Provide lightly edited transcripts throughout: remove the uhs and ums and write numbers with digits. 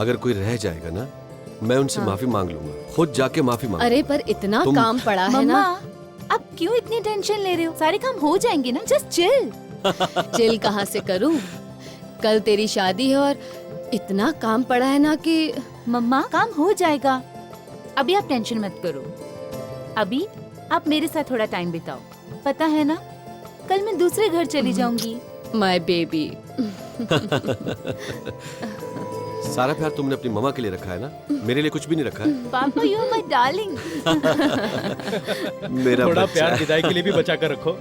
अगर कोई रह जाएगा ना, मैं उनसे माफी मांग लूंगा, खुद जाके माफी मांग। अरे पर इतना काम पड़ा है ना। अब क्यों इतनी टेंशन ले रहे हो? सारे काम हो जाएंगे ना, जस्ट चिल। चिल कहाँ से करूं? कल तेरी शादी है और इतना काम पड़ा है ना कि मम्मा काम हो जाएगा, अभी आप टेंशन मत करो। अभी आप मेरे साथ थोड़ा टाइम बिताओ, पता है ना कल मैं दूसरे घर चली जाऊंगी। My baby. सारा प्यार तुमने अपनी मम्मा के लिए रखा है ना, मेरे लिए कुछ भी नहीं रखा है। पापा यू आर माय डार्लिंग। मेरा थोड़ा बच्चा। प्यार विदाई के लिए भी बचा कर रखो।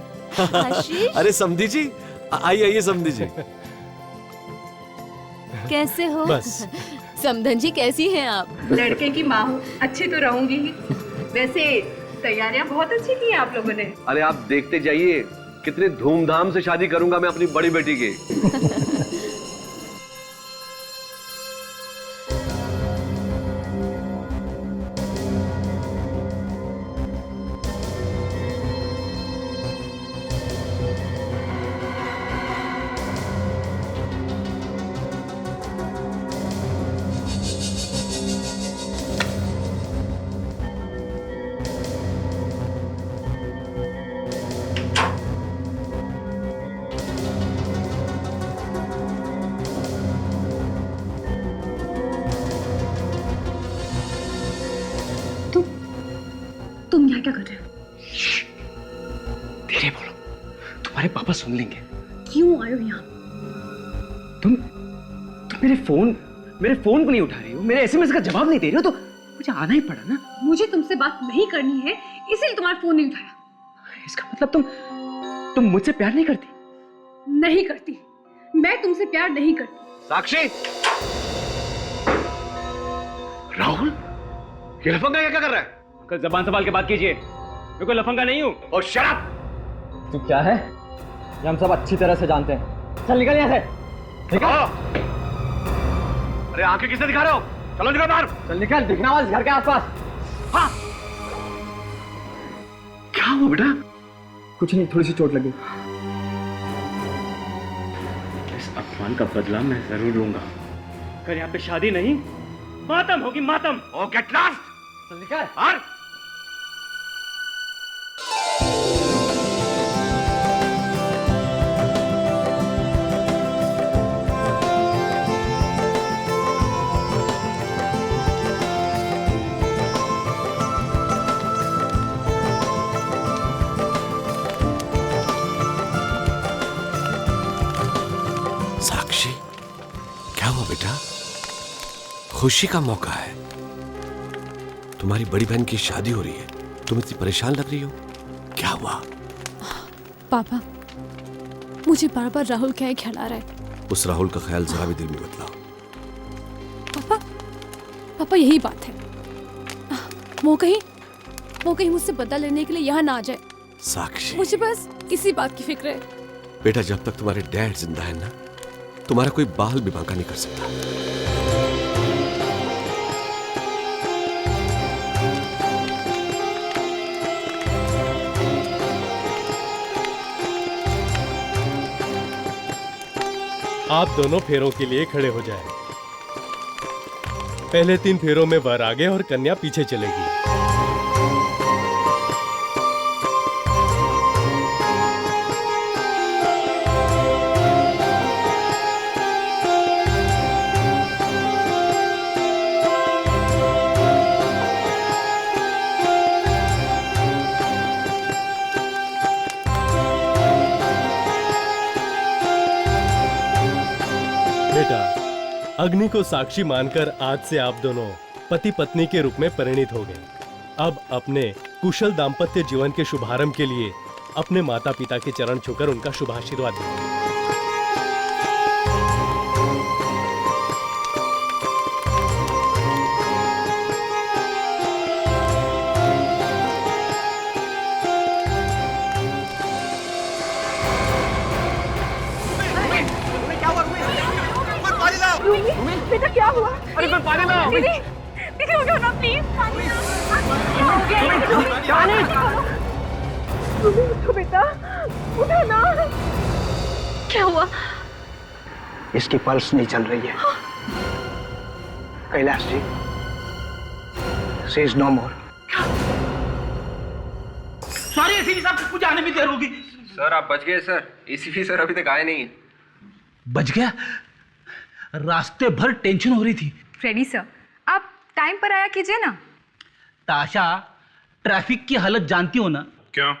आशीष अरे समधी जी, आइए आइए समधी जी। कैसे हो? बस समधन जी कैसी हैं आप? लड़के की माँ हूँ, अच्छी तो रहूंगी ही। वैसे तैयारियां बहुत अच्छी की हैं आप लोगों ने। अरे आप देखते जाइए कितने धूमधाम से शादी करूंगा मैं अपनी बड़ी बेटी की। तुम यहाँ क्या कर रहे हो? धीरे बोलो, तुम्हारे पापा सुन लेंगे। क्यों आए हो यहाँ? तुम मेरे फोन को नहीं उठा रही हो, मेरे एसएमएस का जवाब नहीं दे रही हो, तो मुझे आना ही पड़ा ना। मुझे तुमसे बात नहीं करनी है, इसलिए तुम्हारा फोन नहीं उठाया। इसका मतलब तुम मुझसे प्यार नहीं करती? नहीं करती, मैं तुमसे प्यार नहीं करती। साक्षी, राहुल, ये लफंगा क्या कर रहा है? अंकल जबान संभाल के बात कीजिए, मैं कोई लफंगा नहीं हूँ। और शराब तू क्या है ये हम सब अच्छी तरह से जानते हैं। चल निकल यहाँ से, निकल। अरे आंखें किससे दिखा रहे हो? चलो निकल बाहर। चल निकल, दिखना मत घर के आसपास। हाँ। क्या हुआ बेटा? कुछ नहीं, थोड़ी सी चोट लगी। इस अपमान का बदला मैं जरूर लूंगा। अगर यहाँ पे शादी नहीं, मातम होगी, मातम। ओ गेट लॉस्ट। चल निकल बाहर। साक्षी, क्या हुआ बेटा? खुशी का मौका है, तुम्हारी बड़ी बहन की शादी हो रही है, तुम इतनी परेशान लग रही हो, क्या हुआ? पापा, मुझे बार बार राहुल क्या ख्याल आ रहा है। उस राहुल का ख्याल जरा भी दिल में मत लाओ। पापा यही बात है, वो कहीं मुझसे बदला लेने के लिए यहाँ ना आ जाए। साक्षी, मुझे बस इसी बात की फिक्र है। बेटा जब तक तुम्हारे डैड जिंदा है ना, तुम्हारा कोई बाल भी बांका नहीं कर सकता। आप दोनों फेरों के लिए खड़े हो जाएं। पहले 3 फेरों में वर आगे और कन्या पीछे चलेगी। बेटा, अग्नि को साक्षी मानकर आज से आप दोनों पति पत्नी के रूप में परिणित हो गए। अब अपने कुशल दाम्पत्य जीवन के शुभारंभ के लिए अपने माता पिता के चरण छूकर उनका शुभाशीर्वाद दें। बेटा क्या हुआ? अरे कोई पानी लाओ। दीदी, दीदी उठो ना प्लीज। उठो बेटा, उठो ना। क्या हुआ? इसकी पल्स नहीं चल रही है। Kailash ji, she is no more. Sorry ACP साहब, मुझे आने में देर होगी। सर आप बच गए सर, एसीपी सर अभी तक आए नहीं है। बच गया? रास्ते भर टेंशन हो रही थी। फ्रेडी सर, आप टाइम पर आया कीजिए ना। ताशा, ट्रैफिक की हालत जानती हो ना? क्यों?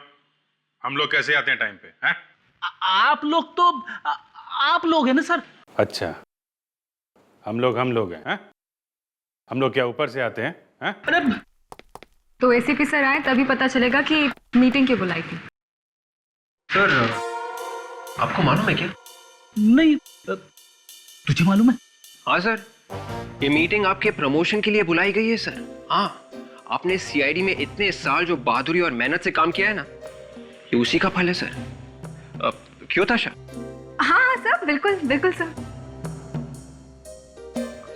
हम लोग कैसे आते हैं टाइम पे? हैं? आप लोग तो आप लोग हैं ना सर। अच्छा, हम लोग हैं? हम लोग क्या ऊपर से आते हैं? हैं? अरे तो एसीपी सर आए तभी पता चलेगा कि मीटिंग क्यों बुलाई थी। सर आपको मालूम है क्या? नहीं, तुझे मालूम है? हाँ सर, ये मीटिंग आपके प्रमोशन के लिए बुलाई गई है सर। हाँ, आपने सीआईडी में इतने साल जो बहादुरी और मेहनत से काम किया है ना, ये उसी का फल है सर। क्यों ताशा? हाँ हाँ सर, बिल्कुल बिल्कुल sir.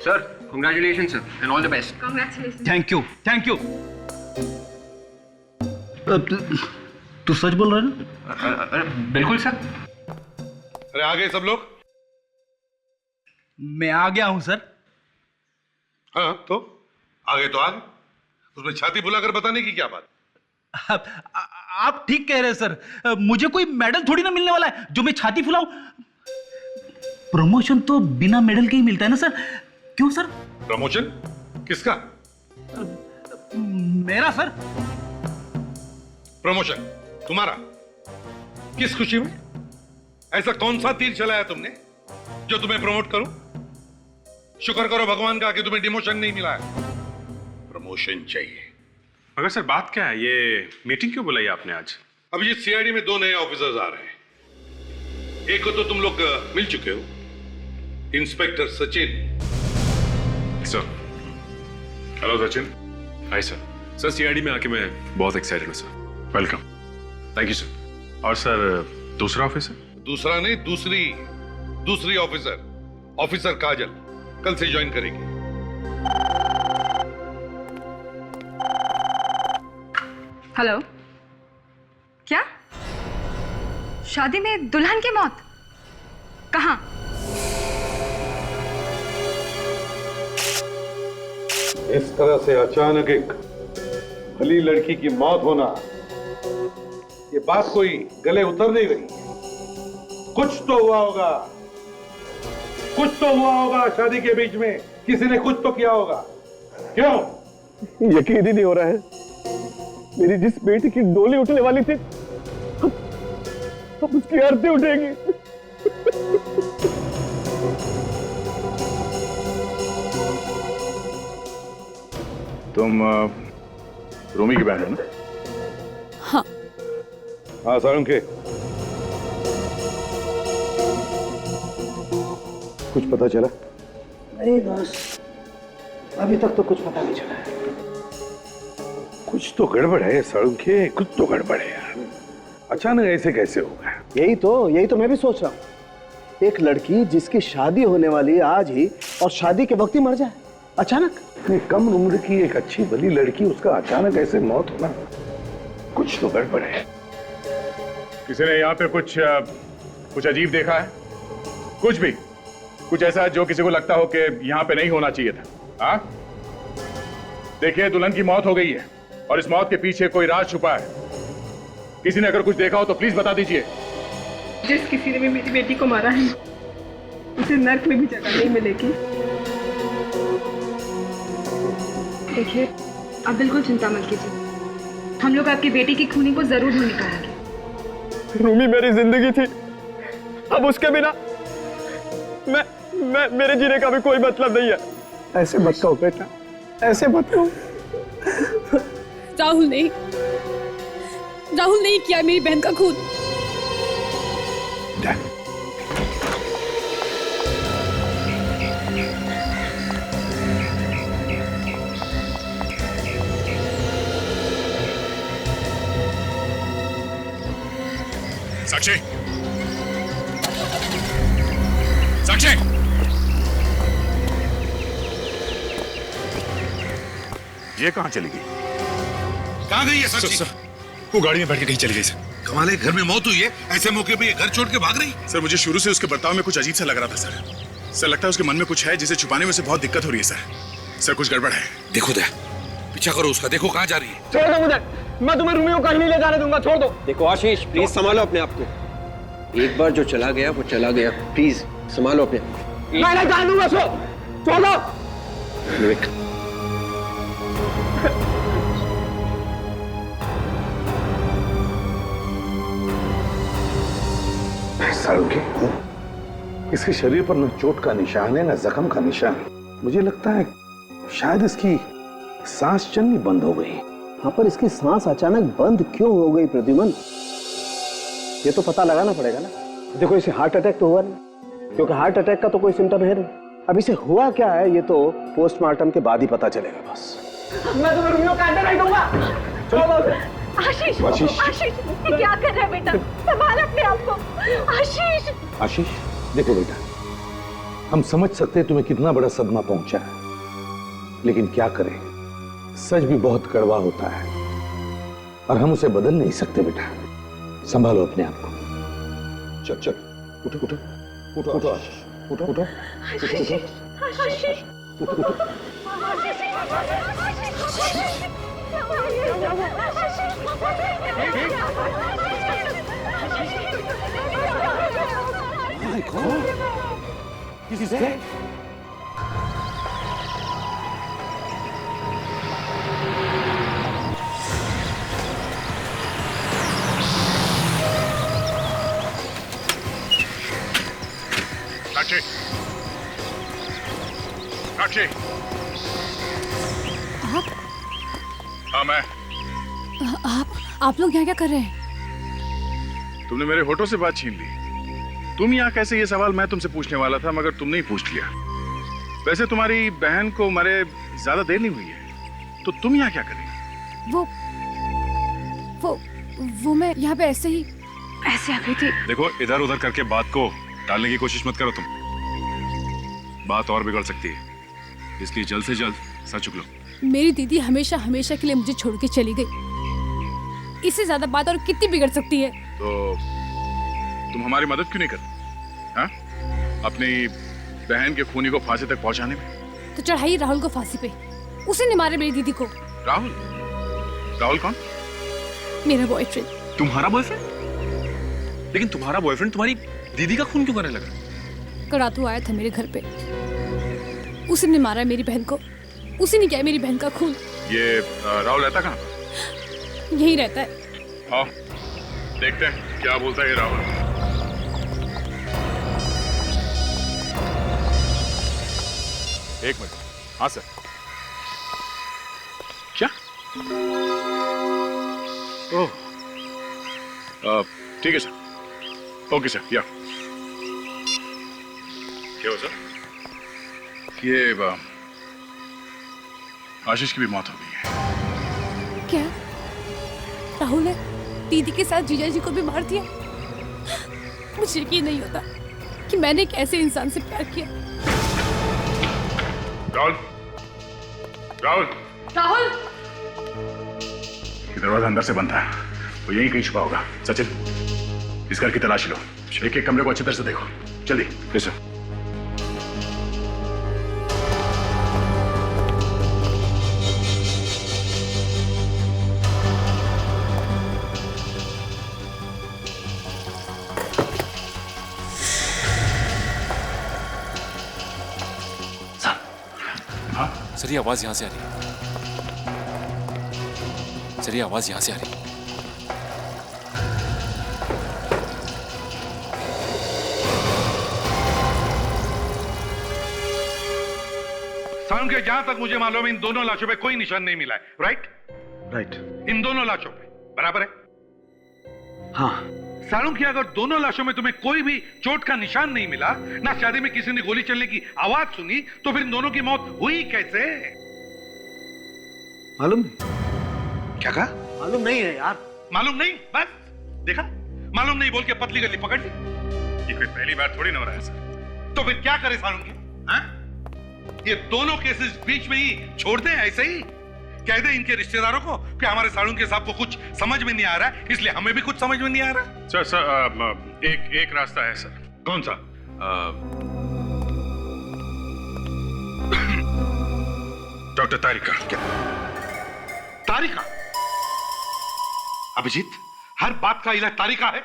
Sir congratulation sir and all the best. Congratulation. Thank you. तू सच बोल रहा है ना? अरे बिल्कुल सर। अरे आ गए सब लोग? मैं आ गया हूं सर। हाँ तो आ गए तो आ गए, उसमें छाती फुलाकर बताने की क्या बात? आप ठीक कह रहे हैं सर, मुझे कोई मेडल थोड़ी ना मिलने वाला है जो मैं छाती फुलाऊं। प्रमोशन तो बिना मेडल के ही मिलता है ना सर, क्यों सर? प्रमोशन किसका? मेरा सर। प्रमोशन तुम्हारा? किस खुशी में? ऐसा कौन सा तीर चलाया तुमने जो तुम्हें प्रमोट करूं? शुक्र करो भगवान का कि तुम्हें डिमोशन नहीं मिला है, प्रमोशन चाहिए। मगर सर बात क्या है, ये मीटिंग क्यों बुलाई आपने आज? अब ये सीआईडी में 2 नए ऑफिसर्स आ रहे हैं। एक को तो तुम लोग मिल चुके हो, inspector Sachin. Sir hello Sachin. Hi sir. Sir CID में आके मैं बहुत एक्साइटेड हूँ sir. Welcome. Thank you sir. और सर दूसरा ऑफिसर? दूसरा नहीं, दूसरी ऑफिसर काजल कल से ज्वाइन करेगी। हेलो, क्या शादी में दुल्हन की मौत? कहाँ? इस तरह से अचानक एक भली लड़की की मौत होना, ये बात कोई गले उतर नहीं रही। कुछ तो हुआ होगा शादी के बीच में, किसी ने कुछ तो किया होगा। क्यों? यकीन ही नहीं हो रहा है, मेरी जिस बेटी की डोली उठने वाली थी अब उसकी आरती उठेगी। तुम रोमी की बहन हो ना? हाँ सारंग के कुछ पता चला? नहीं बस, अभी तक तो कुछ पता नहीं चला है। कुछ तो गड़बड़ है सारंग के, कुछ तो गड़बड़ है यार। अचानक ऐसे कैसे हो गया? यही तो मैं भी सोच रहा हूँ। एक लड़की जिसकी शादी होने वाली है आज ही, और शादी के वक्त ही मर जाए अचानक। इतनी कम उम्र की एक अच्छी भली लड़की, उसका अचानक ऐसे मौत होना, कुछ तो गड़बड़ है। किसी ने यहाँ पे कुछ अजीब देखा है? कुछ ऐसा जो किसी को लगता हो कि यहाँ पे नहीं होना चाहिए था? हाँ देखिए, दुल्हन की मौत हो गई है और इस मौत के पीछे कोई राज छुपा है। किसी ने अगर कुछ देखा हो तो प्लीज बता दीजिए। जिस किसी ने भी मेरी बेटी को मारा है, उसे नर्क में भी जगह नहीं मिलेगी। देखिए, आप बिल्कुल चिंता मत कीजिए, हम लोग आपकी बेटी की खूनी को जरूर ढूंढ निकालेंगे। रूमी मेरी जिंदगी थी, अब उसके बिना मेरे जीने का भी कोई मतलब नहीं है। ऐसे मत कहो बेटा, ऐसे मत कहो। राहुल नहीं किया मेरी बहन का खून। साक्षी, ये कहाँ चली गई? कहाँ गई है साक्षी? वो गाड़ी में बैठ के कहीं चली गई सर। कमाल है, घर में मौत हुई है, ऐसे मौके पे ये घर छोड़ के भाग रही? सर मुझे शुरू से उसके बर्ताव में कुछ अजीब सा लग रहा था सर। लगता है उसके मन में कुछ है जिसे छुपाने में उसे बहुत दिक्कत हो रही है सर। सर कुछ गड़बड़ है। देखो दे, पीछा करो उसका, देखो कहाँ जा रही है। छोड़ दो मुझे, मैं तुम्हें रूमी को कहीं नहीं ले जाने दूंगा, छोड़ दो। देखो आशीष, प्लीज संभालो अपने आप को। एक बार जो चला गया वो चला गया, प्लीज संभालो अपने आप को। मैं नहीं जाने दूंगा, छोड़ दो। विवेक, सारुण के इसके शरीर पर न चोट का निशान है न जख्म का निशान। मुझे लगता है शायद इसकी सांस चलनी बंद हो गई। हाँ, पर इसकी सांस अचानक बंद क्यों हो गई प्रद्युमन? ये तो पता लगाना पड़ेगा ना। देखो इसे हार्ट अटैक तो हुआ नहीं, क्योंकि हार्ट अटैक का तो कोई सिम्टम है नहीं। अब इसे हुआ क्या है ये तो पोस्टमार्टम के बाद ही पता चलेगा। बस मैं तुम्हें रूमी को काटने नहीं दूंगा, छोड़ दो। आशीष, आशीष। आशीष, ये क्या कर रहा है बेटा? संभाल अपने आप को। आशीष, आशीष देखो बेटा, हम समझ सकते हैं तुम्हें कितना बड़ा सदमा पहुंचा है, लेकिन क्या करें, सच भी बहुत कड़वा होता है और हम उसे बदल नहीं सकते। बेटा संभालो अपने आप को। चल चल, उठो उठो उठो उठो आशीष, उठो उठो उठो उठो उठो उठो। My God, this is dead. साक्षी, साक्षी। आप हाँ मैं। आप लोग यहाँ क्या कर रहे हैं? तुमने मेरे होठों से बात छीन ली। तुम यहाँ कैसे, ये सवाल मैं तुमसे पूछने वाला था मगर तुमने ही पूछ लिया। वैसे तुम्हारी बहन को मरे ज्यादा देर नहीं हुई है, तो तुम यहाँ क्या कर रही? वो मैं यहाँ पे ऐसे आ गई थी। देखो इधर उधर करके बात को टालने की कोशिश मत करो तुम, बात और बिगड़ सकती है, इसलिए जल्द से जल्द सच उगलो। मेरी दीदी हमेशा हमेशा के लिए मुझे छोड़ के चली गई, इससे ज्यादा बात और कितनी बिगड़ सकती है? तो तुम हमारी मदद क्यों नहीं करती? हाँ? अपनी बहन के खूनी को फांसी तक पहुंचाने में? तो चढ़ाई राहुल को फांसी पे, उसी ने मारे मेरी दीदी को। राहुल? राहुल कौन? मेरा बॉयफ्रेंड। तुम्हारा बॉयफ्रेंड? लेकिन तुम्हारा बॉयफ्रेंड तुम्हारी दीदी का खून क्यों करने लगा? करातू आया था मेरे घर पे, उसी ने मारा मेरी बहन को, उसी ने किया मेरी बहन का खून। ये राहुल रहता कहाँ पर? यही रहता है। हाँ, देखते हैं क्या बोलता है ये राहुल। एक मिनट। हाँ सर। क्या? ओह, ठीक है सर। ओके सर, या क्या हो सर? ये आशीष की भी मौत हो गई है। क्या राहुल ने दीदी के साथ जीजा जी को भी मार दिया? मुझे यकीन नहीं होता कि मैंने एक ऐसे इंसान से प्यार किया। राहुल, राहुल, राहुल, ये दरवाजा अंदर से बंद है, वो यहीं कहीं छुपा होगा। सचिन, इस घर की तलाशी लो, एक एक कमरे को अच्छी तरह से देखो, जल्दी। Yes sir. सर ये आवाज यहां से आ रही है। सर ये आवाज यहां से आ रही है। सारुण के जहां तक मुझे मालूम है इन दोनों लाशों पे कोई निशान नहीं मिला है, राइट? राइट। इन दोनों लाशों पे बराबर है? हाँ। सारुण की अगर दोनों लाशों में तुम्हें कोई भी चोट का निशान नहीं मिला, ना शादी में किसी ने गोली चलने की आवाज सुनी, तो फिर इन दोनों की मौत हुई कैसे? मालूम नहीं। क्या कहा? मालूम नहीं है यार। मालूम नहीं? बस देखा, मालूम नहीं बोल के पतली गली पकड़ ली। ये कोई पहली बार थोड़ी ना हो रहा है सर। तो फिर क्या करे सारुण की? हाँ? ये दोनों केसेस बीच में ही छोड़ दें ऐसे ही? कह दे इनके रिश्तेदारों को कि हमारे सारुण के साहब को कुछ समझ में नहीं आ रहा है, इसलिए हमें भी कुछ समझ में नहीं आ रहा। सर सर एक रास्ता है सर। कौन सा? डॉक्टर तारिका। क्या तारिका? अभिजीत, हर बात का इलाज तारिका है?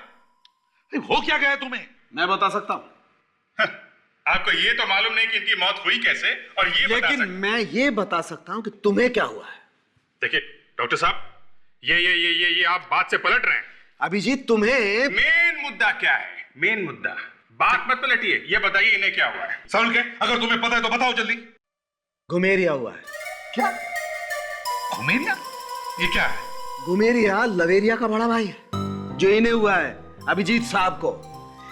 हो क्या गया तुम्हें? मैं बता सकता हूं। आपको ये तो मालूम नहीं कि इनकी मौत हुई कैसे, और ये लेकिन मैं ये बता सकता हूं कि तुम्हें क्या हुआ है। देखिए डॉक्टर साहब, ये आप बात से पलट रहे हैं। अभिजीत, तुम्हें मेन मुद्दा क्या है? मेन मुद्दा, बात मत पलटिए, ये बताइए इन्हें क्या हुआ है। सारुल के, अगर तुम्हें पता है तो बताओ जल्दी। घुमेरिया हुआ है। क्या? घुमेरिया? ये क्या है? घुमेरिया लवेरिया का बड़ा भाई है, जो इन्हें हुआ है अभिजीत साहब को।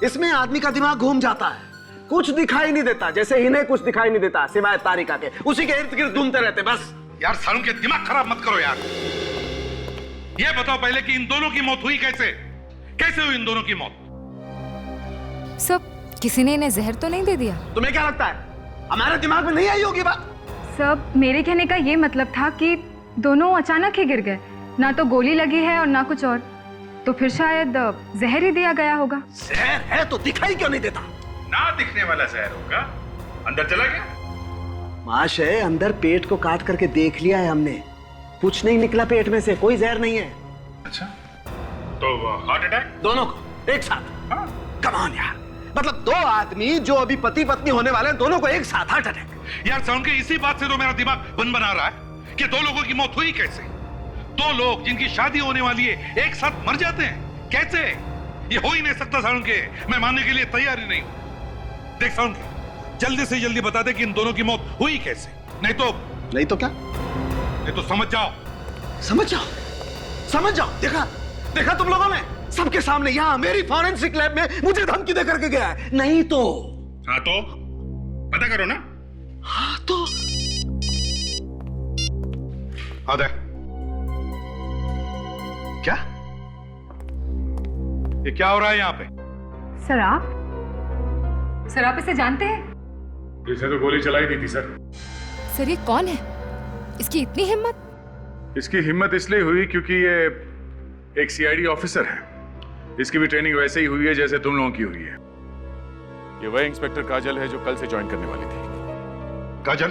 इसमें आदमी का दिमाग घूम जाता है, कुछ दिखाई नहीं देता, जैसे इन्हें कुछ दिखाई नहीं देता सिवाय तारिका के। उसी के इर्द गिर्द घूमते रहते बस। यार सारुल के, दिमाग खराब मत करो यार। ये बताओ पहले कि इन दोनों की मौत हुई कैसे? कैसे हुई इन दोनों की मौत? सब किसी ने इन्हें जहर तो नहीं दे दिया? तुम्हें क्या लगता है हमारे दिमाग में नहीं आई होगी बात? सब मेरे कहने का ये मतलब था कि दोनों अचानक ही गिर गए, ना तो गोली लगी है और ना कुछ और, तो फिर शायद जहर ही दिया गया होगा। जहर है तो दिखाई क्यों नहीं देता? ना दिखने वाला जहर होगा, अंदर चला गया। महाशय, अंदर पेट को काट करके देख लिया है हमने, कुछ नहीं निकला पेट में से, कोई जहर नहीं है। अच्छा, तो हार्ट अटैक? दोनों को एक साथ? कम ऑन यार, मतलब दो आदमी जो अभी पति पत्नी होने वाले हैं, दोनों को एक साथ हार्ट अटैक? यार सारुल के, इसी बात से तो मेरा दिमाग बन बना रहा है कि दो लोगों की मौत हुई कैसे? दो लोग जिनकी शादी होने वाली है एक साथ मर जाते हैं कैसे? ये हो ही नहीं सकता सारुल के, मैं मानने के लिए तैयार ही नहीं हूं। देख सारुल के, जल्दी से जल्दी बता दे कि इन दोनों की मौत हुई कैसे, नहीं तो क्या? नहीं तो समझ जाओ। समझ जाओ। देखा तुम लोगों ने, सबके सामने यहां मेरी फॉरेंसिक लैब में मुझे धमकी दे करके गया है। नहीं तो हाँ तो पता करो ना। हाँ तो आदे क्या? ये क्या हो रहा है यहाँ पे? सर आप इसे जानते हैं? इसे तो गोली चलाई दी थी सर। सर ये कौन है? इसकी इतनी हिम्मत? इसकी हिम्मत इसलिए हुई क्योंकि ये एक सीआईडी ऑफिसर है। इसकी भी ट्रेनिंग वैसे ही हुई है जैसे तुम लोगों की हुई है। ये वही इंस्पेक्टर काजल है जो कल से ज्वाइन करने वाली थी। काजल,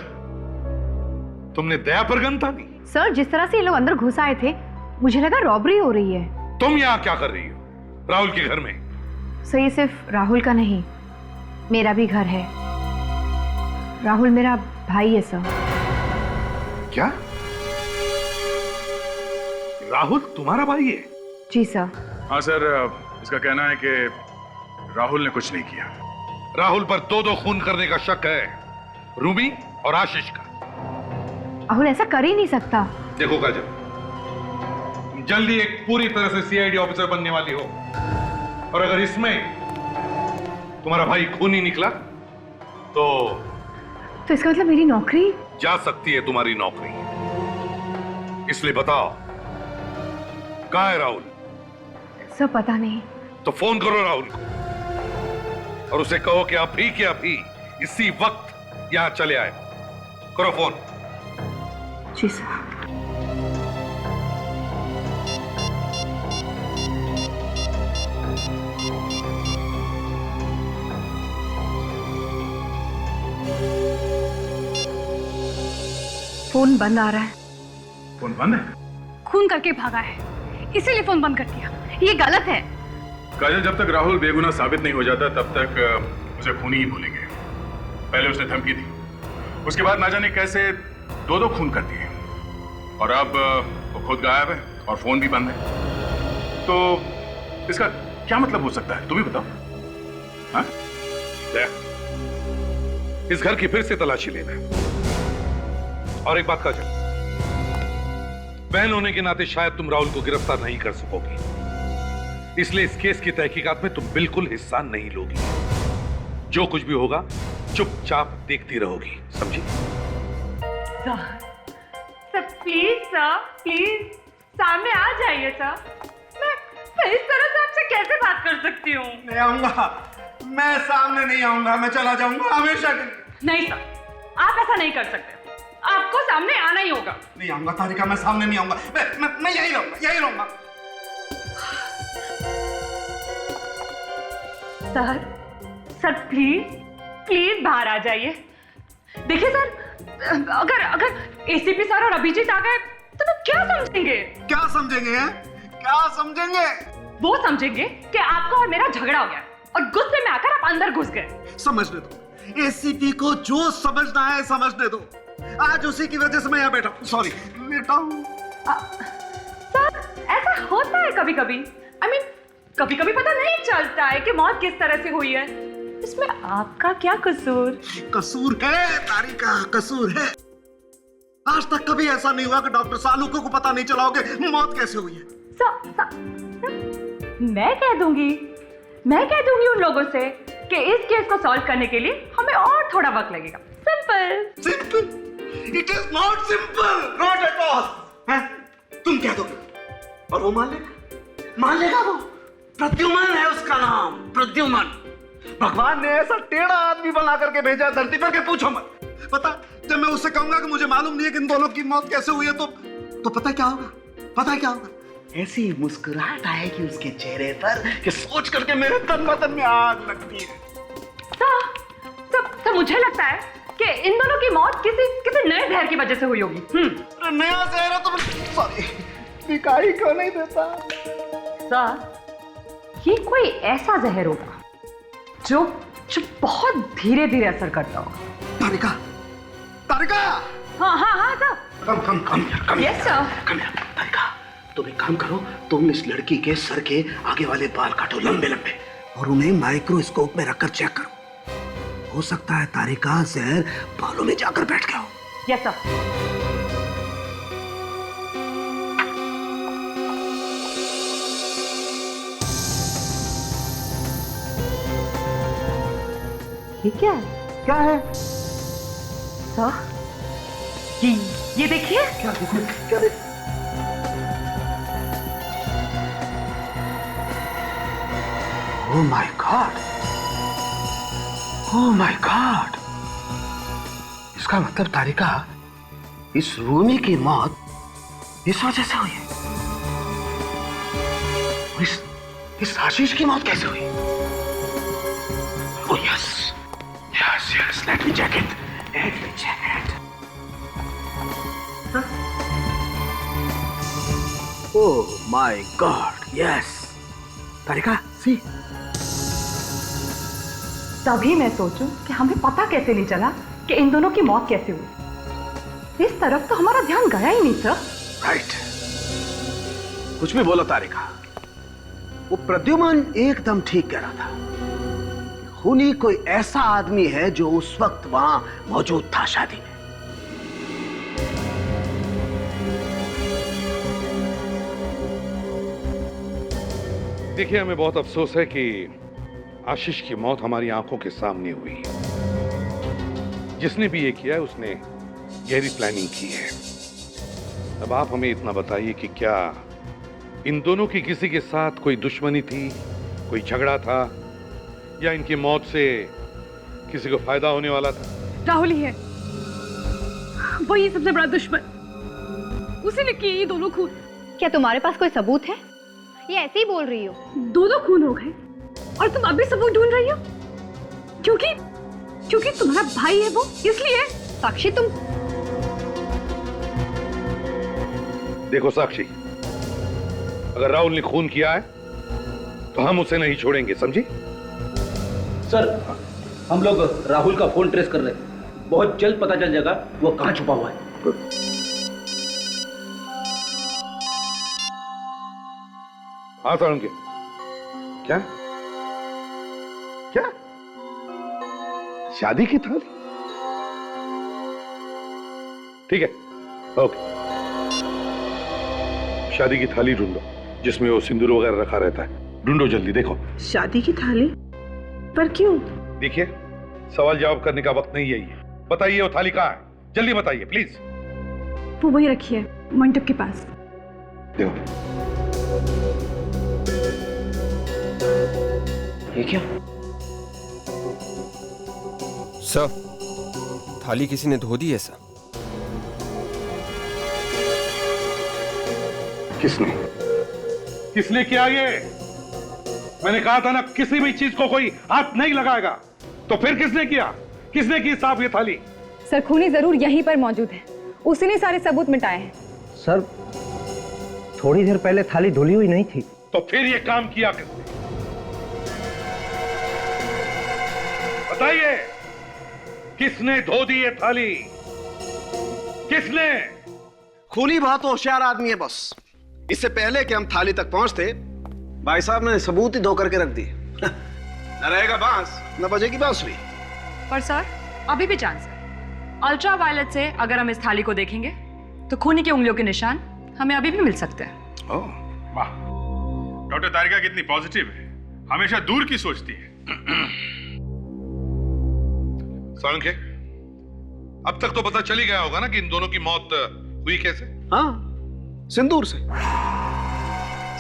तुमने दया पर गन तानी? सर जिस तरह से ये लोग अंदर घुस आए थे, मुझे लगा रॉबरी हो रही है। तुम यहाँ क्या कर रही हो राहुल के घर में? सर ये सिर्फ राहुल का नहीं, मेरा भी घर है। राहुल मेरा भाई है सर। क्या? राहुल तुम्हारा भाई है? जी सर। हाँ सर, इसका कहना है कि राहुल ने कुछ नहीं किया। राहुल पर दो खून करने का शक है, रूबी और आशीष का। राहुल ऐसा कर ही नहीं सकता। देखो काजल, तुम जल्दी एक पूरी तरह से सीआईडी ऑफिसर बनने वाली हो, और अगर इसमें तुम्हारा भाई खूनी निकला तो इसका मतलब मेरी नौकरी जा सकती है, तुम्हारी नौकरी। इसलिए बताओ कहाँ है राहुल? सर पता नहीं। तो फोन करो राहुल को और उसे कहो कि अभी के अभी इसी वक्त यहां चले आए। करो फोन। जी सर। फोन बंद आ रहा है। फोन बंद है? खून करके भागा है, इसीलिए फोन बंद कर दिया। ये गलत है। काजल, जब तक राहुल बेगुनाह साबित नहीं हो जाता तब तक उसे खूनी ही बोलेंगे। पहले उसने धमकी दी, उसके बाद ना जाने कैसे दो खून कर दिए, और अब वो खुद गायब है और फोन भी बंद है। तो इसका क्या मतलब हो सकता है, तुम ही बताओ। हाँ? इस घर की फिर से तलाशी लेना। और एक बात काजल, बहन होने के नाते शायद तुम राहुल को गिरफ्तार नहीं कर सकोगी, इसलिए इस केस की तहकीकात में तुम बिल्कुल हिस्सा नहीं लोगी। जो कुछ भी होगा चुपचाप देखती रहोगी, समझी? सर प्लीज सर, प्लीज सामने आ जाइए सर। मैं इस तरह से आपसे कैसे बात कर सकती हूँ? नहीं आऊंगा, मैं सामने नहीं आऊंगा, मैं चला जाऊंगा हमेशा के लिए। नहीं सर, आप ऐसा नहीं कर सकते, आपको सामने आना ही होगा। नहीं आऊंगा तारिका, मैं सामने नहीं आऊंगा, मैं यही रहूंगा। सर प्लीज बाहर आ जाइए। देखिए सर, अगर अगर एसीपी सर और अभिजीत आ गए तो लोग क्या समझेंगे? क्या समझेंगे हैं? क्या समझेंगे? वो समझेंगे कि आपका और मेरा झगड़ा हो गया और गुस्से में आकर आप अंदर घुस गए। समझने दो, एसीपी को जो समझना है समझने दो। आज उसी की वजह से मैं यहाँ बैठा हूँ। सॉरी, लेटा हूँ। सर, ऐसा होता है कभी कभी। I mean, कभी कभी पता नहीं चलता है कि मौत किस तरह से हुई है। इसमें आपका क्या कसूर? कसूर है तारिका, कसूर है। आज तक कभी ऐसा नहीं हुआ कि डॉक्टर सालुको को पता नहीं चला होगा मौत कैसे हुई है। मैं कह दूंगी उन लोगों से कि इस केस को सॉल्व करने के लिए हमें और थोड़ा वक्त लगेगा। Simple. It is not simple, not at all. तुम कह दोगे और वो मान लेगा वो। प्रद्युमन है उसका नाम, प्रद्युमन। भगवान ने ऐसा टेढ़ा आदमी बना करके भेजा धरती पर के पूछो मत। पता, जब मैं उससे कहूंगा कि मुझे मालूम नहीं है कि इन दोनों की मौत कैसे हुई है तो पता क्या होगा? पता क्या होगा? ऐसी मुस्कुराहट आएगी उसके चेहरे पर कि सोच करके मेरे तन बदन में आग लगती है। तो मुझे लगता है कि इन दोनों की मौत किसी नए जहर की वजह से हुई होगी। नया जहर है तो सॉरी, दिखाई क्यों नहीं देता? सर, ये कोई ऐसा जहर होगा जो बहुत धीरे धीरे असर करता होगा। तारिका। हाँ सर। कम यस सर। तारिका, तुम एक काम करो, तुम इस लड़की के सर के आगे वाले बाल काटो लंबे लंबे और उन्हें माइक्रोस्कोप में रखकर चेक करो। हो सकता है तारिका जहर बालों में जाकर बैठ गया हो। Yes sir. क्या है सर? ये देखिए। क्या देखिए? Oh my God! Oh my God! इसका मतलब तारिका, इस रूमी की मौत इस वजह से हुई है। इस आशीष की मौत कैसे हुई? Oh yes, let me check it. Oh my God, yes. Tarika, see? तभी मैं सोचूं कि हमें पता कैसे नहीं चला कि इन दोनों की मौत कैसे हुई। इस तरफ तो हमारा ध्यान गया ही नहीं सर। राइट। कुछ भी बोलो तारिका, वो प्रद्युमन एकदम ठीक कह रहा था। खूनी कोई ऐसा आदमी है जो उस वक्त वहां मौजूद था शादी में। देखिए, हमें बहुत अफसोस है कि आशीष की मौत हमारी आंखों के सामने हुई। जिसने भी ये किया है उसने गहरी प्लानिंग की है। अब आप हमें इतना बताइए कि क्या इन दोनों की किसी के साथ कोई दुश्मनी थी, कोई झगड़ा था, या इनकी मौत से किसी को फायदा होने वाला था? राहुल ही है, वही सबसे बड़ा दुश्मन। उसी ने किए ये दोनों खून। क्या तुम्हारे पास कोई सबूत है? ये ऐसे ही बोल रही हो? दोनों खून हो गए और तुम अभी सबूत ढूंढ रही हो? क्योंकि तुम्हारा भाई है वो, इसलिए। साक्षी, तुम देखो साक्षी, अगर राहुल ने खून किया है तो हम उसे नहीं छोड़ेंगे, समझी? सर, हम लोग राहुल का फोन ट्रेस कर रहे हैं। बहुत जल्द पता चल जाएगा वो कहां छुपा हुआ है। हाँ साळुंके, क्या शादी की थाली? ठीक है, ओके। शादी की थाली ढूंढो जिसमें वो सिंदूर वगैरह रखा रहता है। ढूंढो जल्दी, देखो। शादी की थाली? पर क्यों? देखिए, सवाल जवाब करने का वक्त नहीं है। बताइए वो थाली कहाँ है? जल्दी बताइए प्लीज। वो वही रखी है, मंडप के पास। देखो। ये क्या? सर, थाली किसी ने धो दी है सर। किसने किया ये? मैंने कहा था ना, किसी भी चीज को कोई हाथ नहीं लगाएगा। तो फिर किसने किया? किसने की साफ ये थाली? सर खूनी जरूर यहीं पर मौजूद है, उसी ने सारे सबूत मिटाए हैं। सर थोड़ी देर पहले थाली धुली हुई नहीं थी। तो फिर ये काम किया किसने? बताइए, किसने धो दी ये थाली? किसने? खूनी बहुत होशियार आदमी है बॉस। इससे पहले कि हम थाली तक पहुंचते, भाई साहब ने सबूत ही धो करके रख दिए। न रहेगा बांस, न बजेगी बांसुरी। पर सर अभी भी चांस है। अल्ट्रा वायलेट से अगर हम इस थाली को देखेंगे तो खूनी की उंगलियों के निशान हमें अभी भी मिल सकते हैं। ओह वाह, डॉक्टर तारिका कितनी पॉजिटिव है, हमेशा दूर की सोचती है। सोलंके, अब तक तो पता चल ही गया होगा ना कि इन दोनों की मौत हुई कैसे? हाँ, सिंदूर से।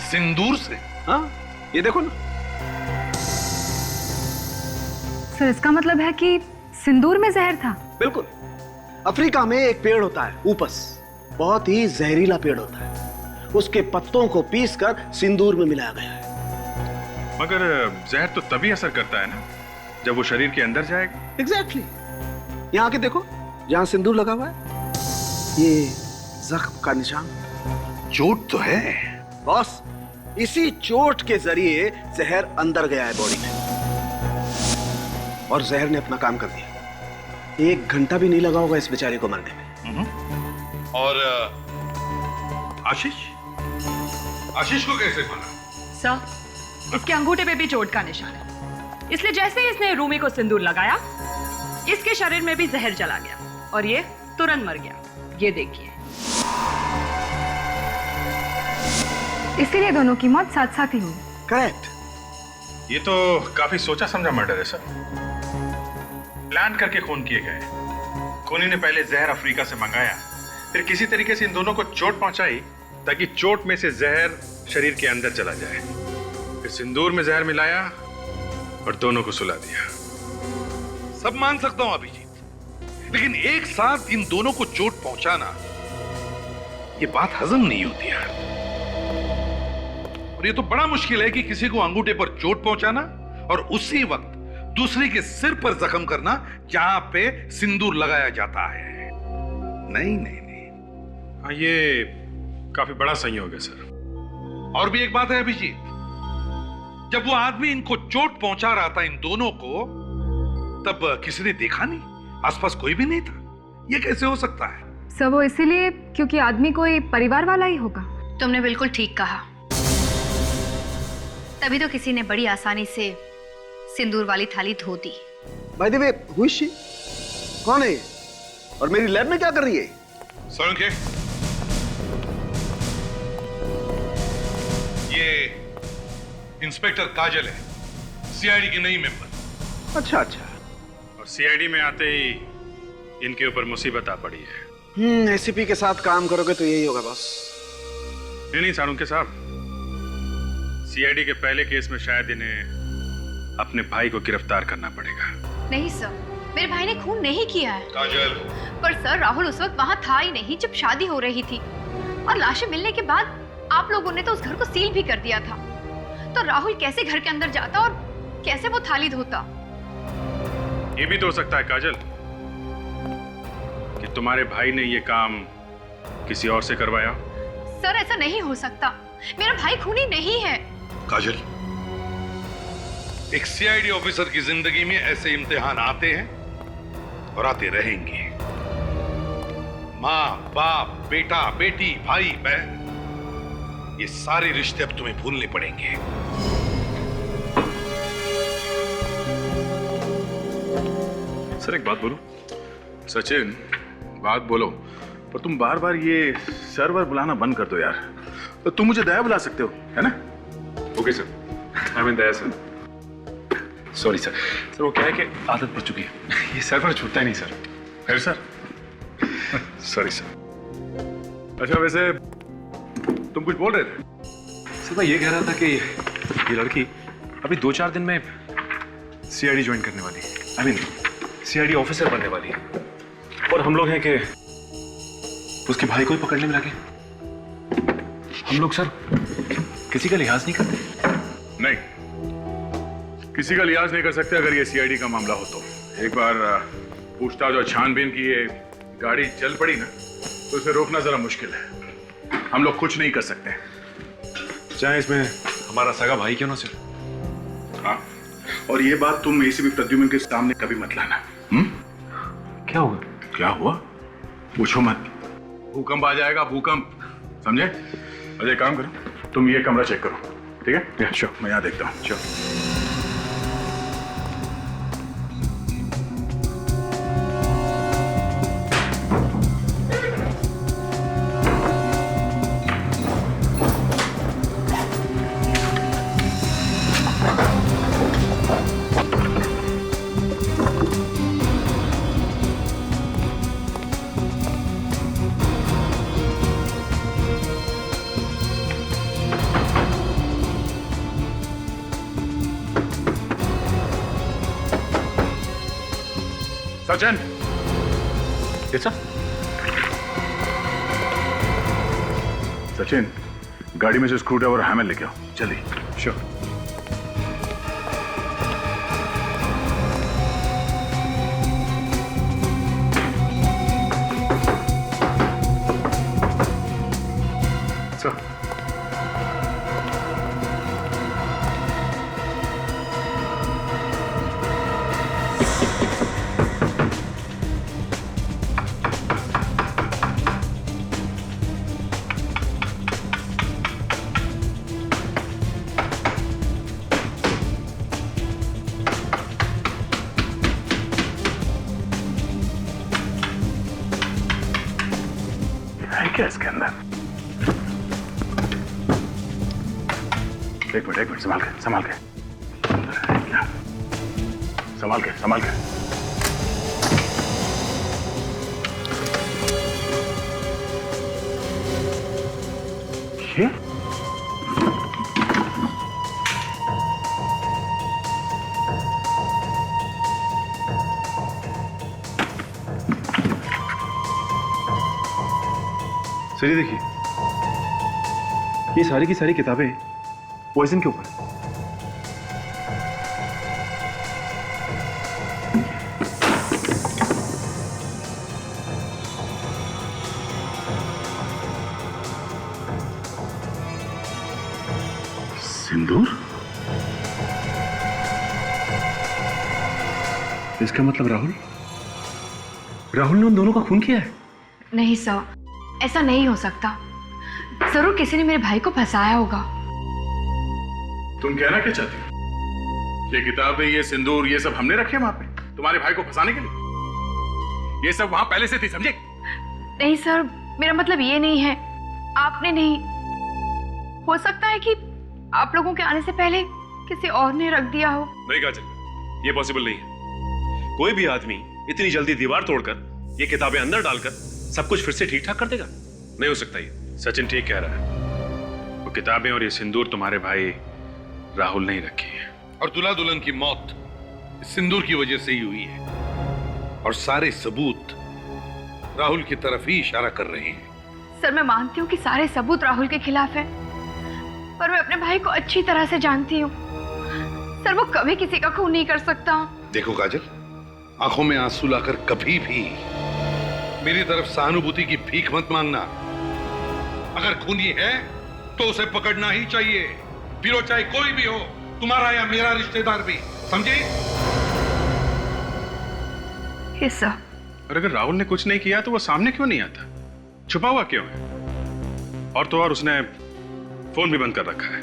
सिंदूर से? हाँ, ये देखो ना। सर इसका मतलब है कि सिंदूर में जहर था? बिल्कुल। अफ्रीका में एक पेड़ होता है ऊपस, बहुत ही जहरीला पेड़ होता है। उसके पत्तों को पीसकर सिंदूर में मिलाया गया है। मगर जहर तो तभी असर करता है ना जब वो शरीर के अंदर जाएगा। एग्जैक्टली। यहाँ के देखो, जहाँ सिंदूर लगा हुआ है, ये जख्म का निशान। चोट तो है बॉस, इसी चोट के जरिए जहर अंदर गया है बॉडी में और जहर ने अपना काम कर दिया। 1 घंटा भी नहीं लगा होगा इस बेचारे को मरने में। और आशीष को कैसे मारा? सर इसके अंगूठे पे भी चोट का निशान है, इसलिए जैसे ही इसने रूमी को सिंदूर लगाया, इसके शरीर में भी जहर चला गया और ये तुरंत मर गया। ये देखिए। इसीलिए दोनों की मौत साथ साथ ही हुई। करेक्ट। ये तो काफी सोचा समझा मर्डर है सर। प्लान करके खून किए गए। खूनी ने पहले जहर अफ्रीका से मंगाया, फिर किसी तरीके से इन दोनों को चोट पहुंचाई ताकि चोट में से जहर शरीर के अंदर चला जाए। फिर सिंदूर में जहर मिलाया और दोनों को सुला दिया। सब मान सकता हूं अभिजीत, लेकिन एक साथ इन दोनों को चोट पहुंचाना, ये बात हजम नहीं होती यार। और ये तो बड़ा मुश्किल है कि किसी को अंगूठे पर चोट पहुंचाना और उसी वक्त दूसरे के सिर पर जख्म करना जहां पे सिंदूर लगाया जाता है। नहीं नहीं नहीं, हाँ ये काफी बड़ा संयोग है सर। और भी एक बात है अभिजीत, जब वो आदमी इनको चोट पहुंचा रहा था इन दोनों को, तब किसी ने देखा नहीं, आसपास कोई भी नहीं था। ये कैसे हो सकता है? सब वो इसीलिए क्योंकि आदमी कोई परिवार वाला ही होगा। तुमने बिल्कुल ठीक कहा, तभी तो किसी ने बड़ी आसानी से सिंदूर वाली थाली धो दी। By the way, who is she? कौन है ये? और मेरी लैब में क्या कर रही है? सोलंके, ये इंस्पेक्टर काजल है, सीआईडी की नई मेंबर। अच्छा अच्छा। और सीआईडी में आते ही इनके ऊपर मुसीबत आ पड़ी है। एसीपी के साथ काम करोगे तो यही होगा बॉस। नहीं सारुंके साहब, सीआईडी के पहले केस में शायद इन्हें अपने भाई को गिरफ्तार करना पड़ेगा। नहीं सर, मेरे भाई ने खून नहीं किया है। काजल। पर सर राहुल उस वक्त वहाँ था ही नहीं जब शादी हो रही थी, और लाशें मिलने के बाद आप लोगों ने तो उस घर को सील भी कर दिया था। तो राहुल कैसे घर के अंदर जाता और कैसे वो थाली धोता? ये भी तो हो सकता है काजल कि तुम्हारे भाई ने ये काम किसी और से करवाया। सर ऐसा नहीं हो सकता, मेरा भाई खूनी नहीं है। काजल, एक सीआईडी ऑफिसर की जिंदगी में ऐसे इम्तिहान आते हैं और आते रहेंगे। माँ बाप, बेटा बेटी, भाई बहन, ये सारे रिश्ते अब तुम्हें भूलने पड़ेंगे। सर एक बात बोलो। सचिन, बात बोलो, पर तुम बार बार ये सर्वर बुलाना बंद कर दो यार। तो तुम मुझे दया बुला सकते हो, है ना? Okay sir, I mean Daya sir. Sorry sir. Sir वो क्या है कि आदत पड़ चुकी है, ये सर्वर छूटता ही नहीं सर। फिर सर? Sorry sir. अच्छा वैसे तुम कुछ बोल रहे थे? सर मैं ये कह रहा था कि ये लड़की अभी 2-4 दिन में सीआईडी ज्वाइन करने वाली है। आई मीन सीआईडी ऑफिसर बनने वाली है, और हम लोग हैं कि उसके भाई को ही पकड़ने में लगे। हम लोग सर किसी का लिहाज नहीं करते। नहीं, किसी का लिहाज नहीं कर सकते अगर ये सीआईडी का मामला हो तो। एक बार पूछताछ और छानबीन की ये गाड़ी चल पड़ी ना तो इसे रोकना जरा मुश्किल है। हम लोग कुछ नहीं कर सकते। चाहे इसमें हमारा सगा भाई क्यों ना सिर। हाँ, और ये बात तुम ACP प्रद्युम्न के सामने कभी मत लाना। क्या हुआ? क्या हुआ? पूछो मत। भूकंप आ जाएगा, भूकंप, समझे? अजय काम करो, तुम ये कमरा चेक करो, ठीक है? श्योर, मैं यहाँ देखता हूँ। श्योर। सचिन, सचिन, गाड़ी में से स्क्रू ड्राइवर और हैमर लेके आओ, जल्दी। श्योर। क्या इसके अंदर? एक मिनट, संभाल के, संभाल के, संभाल के, संभाल के। ये सर, ये देखिए, ये सारी की सारी किताबें पॉइजन के ऊपर। सिंदूर? इसका मतलब राहुल ने उन दोनों का खून किया है? नहीं सर, ऐसा नहीं हो सकता। जरूर किसी ने मेरे भाई को फंसाया होगा। तुम कहना क्या चाहती हो? ये किताबें, ये सिंदूर, ये सब हमने रखे वहां पे तुम्हारे भाई को फंसाने के लिए? ये सब वहां पहले से थी, समझे? नहीं सर, मेरा मतलब ये नहीं है। आपने नहीं, हो सकता है कि आप लोगों के आने से पहले किसी और ने रख दिया हो। नहीं काजल, ये पॉसिबल नहीं है। कोई भी आदमी इतनी जल्दी दीवार तोड़कर ये किताबें अंदर डालकर सब कुछ फिर से ठीक ठाक कर देगा? नहीं हो सकता ये। सचिन ठीक कह रहा है। वो किताबें और ये सिंदूर तुम्हारे भाई राहुल ने ही रखी है। और दूल्हा दुल्हन की मौत इस सिंदूर की वजह से ही हुई है। और सारे सबूत राहुल की तरफ ही इशारा कर रहे हैं। सर, मैं मानती हूँ कि सारे सबूत राहुल के खिलाफ हैं, पर मैं अपने भाई को अच्छी तरह से जानती हूँ। सर, वो कभी किसी का खून नहीं कर सकता। देखो काजल, आंखों में आंसू लाकर कभी भी मेरी तरफ सहानुभूति की भीख मत मांगना। अगर खूनी है तो उसे पकड़ना ही चाहिए, फिर वो चाहे कोई भी हो, तुम्हारा या मेरा रिश्तेदार भी, समझे? और अगर राहुल ने कुछ नहीं किया तो वो सामने क्यों नहीं आता? छुपा हुआ क्यों है? और तो और उसने फोन भी बंद कर रखा है।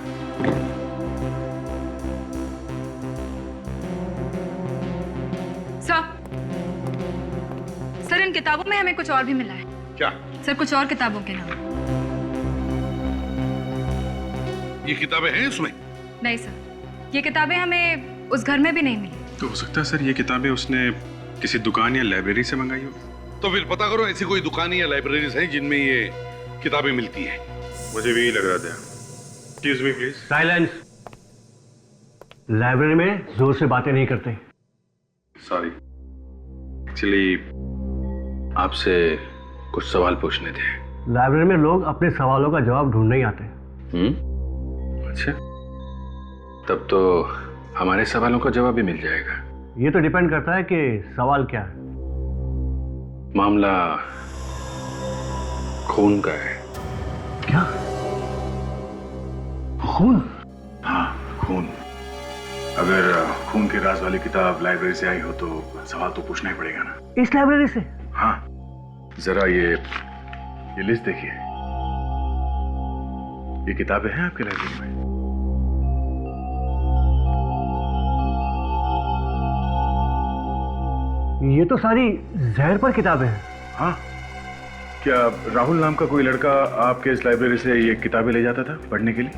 सर, इन किताबों में हमें कुछ और भी मिला है। क्या? सर, कुछ और किताबों के नाम। ये किताबें हैं इसमें? नहीं सर, ये किताबें हमें उस घर में भी नहीं मिली। तो हो सकता है सर ये किताबें उसने किसी दुकान या लाइब्रेरी से मंगाई हो। तो फिर पता करो ऐसी कोई दुकानें या लाइब्रेरीज हैं जिनमें ये किताबें मिलती हैं। मुझे भी यही लग रहा था। Excuse me please. Silence. Library में जोर से बातें नहीं करते। सॉरी, एक्चुअली आपसे कुछ सवाल पूछने थे। लाइब्रेरी में लोग अपने सवालों का जवाब ढूंढने ही आते। अच्छा, तब तो हमारे सवालों का जवाब भी मिल जाएगा। ये तो डिपेंड करता है कि सवाल क्या है। मामला खून का है। क्या? खून? हाँ, खून। अगर खून के राज वाली किताब लाइब्रेरी से आई हो तो सवाल तो पूछना ही पड़ेगा ना। इस लाइब्रेरी से? हाँ, जरा ये लिस्ट देखिए। ये किताबें हैं आपके लाइब्रेरी में? ये तो सारी जहर पर किताबें हैं। हाँ, क्या राहुल नाम का कोई लड़का आपके इस लाइब्रेरी से ये किताबें ले जाता था पढ़ने के लिए?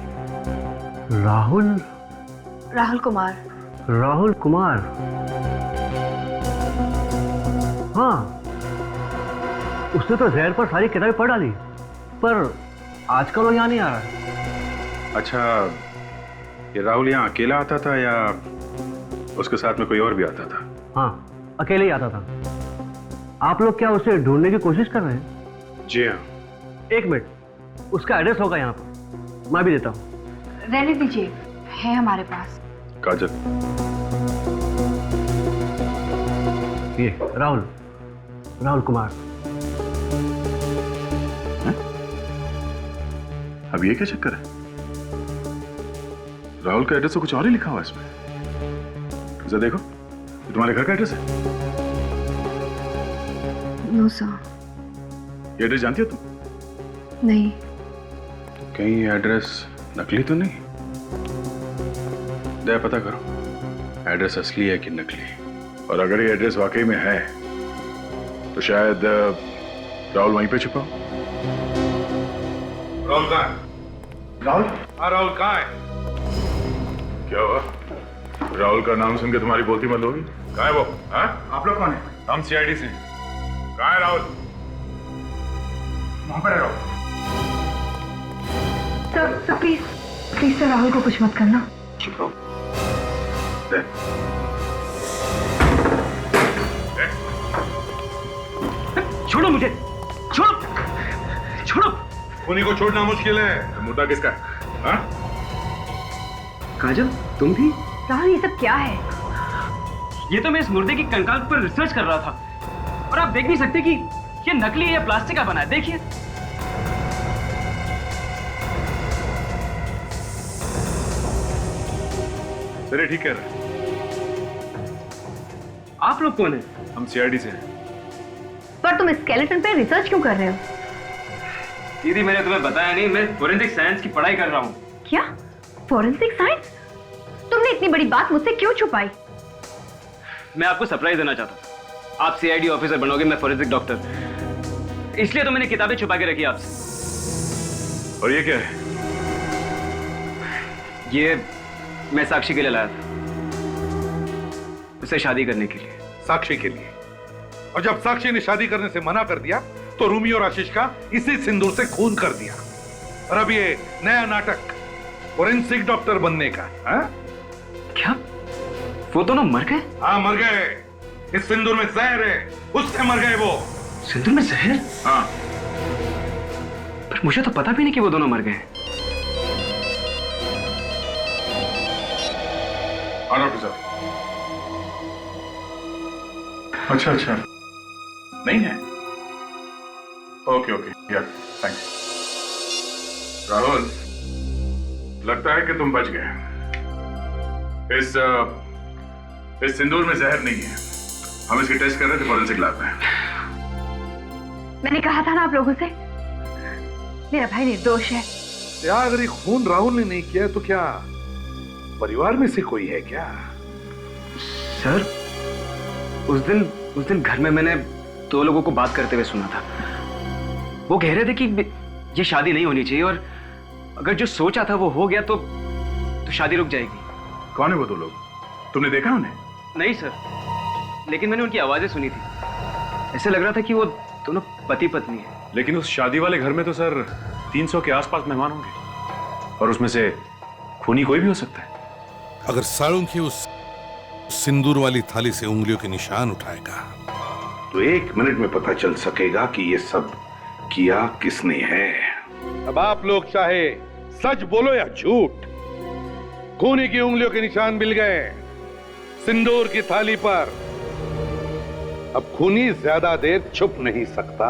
राहुल कुमार। राहुल कुमार? हाँ, उसने तो जहर पर सारी किताबें पढ़ डाली, पर आजकल वो यहाँ नहीं आ रहा। अच्छा, ये राहुल यहाँ अकेला आता था या उसके साथ में कोई और भी आता था? हाँ, अकेले ही आता था। आप लोग क्या उसे ढूंढने की कोशिश कर रहे हैं? जी हाँ। एक मिनट, उसका एड्रेस होगा यहाँ पर, मैं भी देता हूँ। रहने दीजिए, है हमारे पास। काजल, ये राहुल कुमार। अब ये क्या चक्कर है? राहुल का एड्रेस तो कुछ और ही लिखा हुआ है इसमें। जरा देखो, ये तुम्हारे घर का एड्रेस है? No sir. ये एड्रेस जानती हो तुम? नहीं। कहीं ये एड्रेस नकली तो नहीं? दया पता करो, एड्रेस असली है कि नकली। और अगर ये एड्रेस वाकई में है तो शायद राहुल वहीं पे छुपा हो। राहुल कहाँ है? राहुल? हाँ, राहुल कहाँ है? क्या हुआ? राहुल का नाम सुन के तुम्हारी बोलती बंद होगी? कहाँ है वो? हाँ? आप लोग कौन है? हम सीआईडी से। कहाँ है राहुल? वहां पर है Rahul. Sir please sir, Rahul को कुछ मत करना। चुप रहो। छोड़ो मुझे, छोड़ो। उन्हीं को छोड़ना मुश्किल है। तो मुद्दा किसका है? हाँ? काजल, तुम भी? राहुल, ये सब क्या है? ये तो मैं इस मुर्दे की कंकाल पर रिसर्च कर रहा था, और आप देख नहीं सकते कि ये नकली या प्लास्टिक का बना है। देखिए। सर ठीक कह रहे हैं। आप लोग कौन हैं? हम सीआईडी से हैं। पर तुम स्केलेटन पे रिसर्च क्यों कर रहे हो? दीदी, मैंने तुम्हें बताया नहीं, मैं फोरेंसिक साइंस की पढ़ाई कर रहा हूँ। क्या? Forensic science? तुमने इतनी बड़ी बात मुझसे क्यों छुपाई? मैं आपको सरप्राइज देना चाहता था। आप सीआईडी ऑफिसर बनोगे, मैं फोरेंसिक डॉक्टर। इसलिए तो मैंने किताबें छुपा के रखी आपसे। और ये क्या है? ये मैं साक्षी के लिए लाया था, उसे शादी करने के लिए। साक्षी के लिए? और जब साक्षी ने शादी करने से मना कर दिया तो रूमी और आशीष का इसी सिंदूर से खून कर दिया। और अब ये नया नाटक फोरेंसिक डॉक्टर बनने का। हा? क्या वो दोनों मर गए? हाँ, मर गए। इस सिंदूर में जहर है, उससे मर गए वो। सिंदूर में जहर? हाँ। पर मुझे तो पता भी नहीं कि वो दोनों मर गए। डॉक्टर साहब। अच्छा, नहीं है? ओके, या थैंक्स। राहुल, लगता है कि तुम बच गए। इस सिंदूर में जहर नहीं है। हम इसकी टेस्ट कर रहे थे फोरेंसिक लैब में। मैंने कहा था ना आप लोगों से, मेरा भाई निर्दोष है। यार, अगर ये खून राहुल ने नहीं किया तो क्या परिवार में से कोई है क्या? सर, उस दिन घर में मैंने दो लोगों को बात करते हुए सुना था। वो कह रहे थे कि ये शादी नहीं होनी चाहिए, और अगर जो सोचा था वो हो गया तो शादी रुक जाएगी। कौन है वो दो लोग? तुमने देखा उन्हें? नहीं सर, लेकिन मैंने उनकी आवाजें सुनी थी। ऐसे लग रहा था कि वो दोनों पति पत्नी है। लेकिन उस शादी वाले घर में तो सर 300 के आसपास मेहमान होंगे, और उसमें से खूनी कोई भी हो सकता है। अगर साळुंखे उस सिंदूर वाली थाली से उंगलियों के निशान उठाएगा तो 1 मिनट में पता चल सकेगा कि ये सब किया किसने है। अब आप लोग चाहे सच बोलो या झूठ, खूनी की उंगलियों के निशान मिल गए सिंदूर की थाली पर। अब खूनी ज्यादा देर छुप नहीं सकता।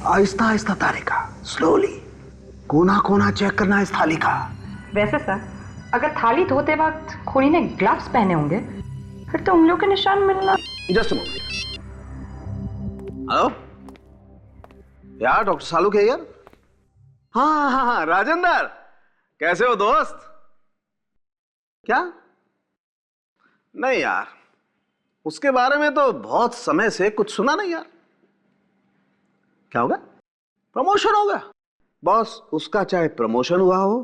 आहिस्ता आहिस्ता तारिका, स्लोली। कोना कोना चेक करना इस थाली का। वैसे सर, अगर थाली धोते वक्त खूनी ने ग्लव्स पहने होंगे फिर तो उंगलियों के निशान मिलना। Just moment. हेलो यार, डॉक्टर सालू के यार। हाँ हाँ हाँ, राजेंद्र कैसे हो दोस्त? क्या? नहीं यार, उसके बारे में तो बहुत समय से कुछ सुना नहीं यार। क्या होगा? प्रमोशन होगा। बॉस, उसका चाहे प्रमोशन हुआ हो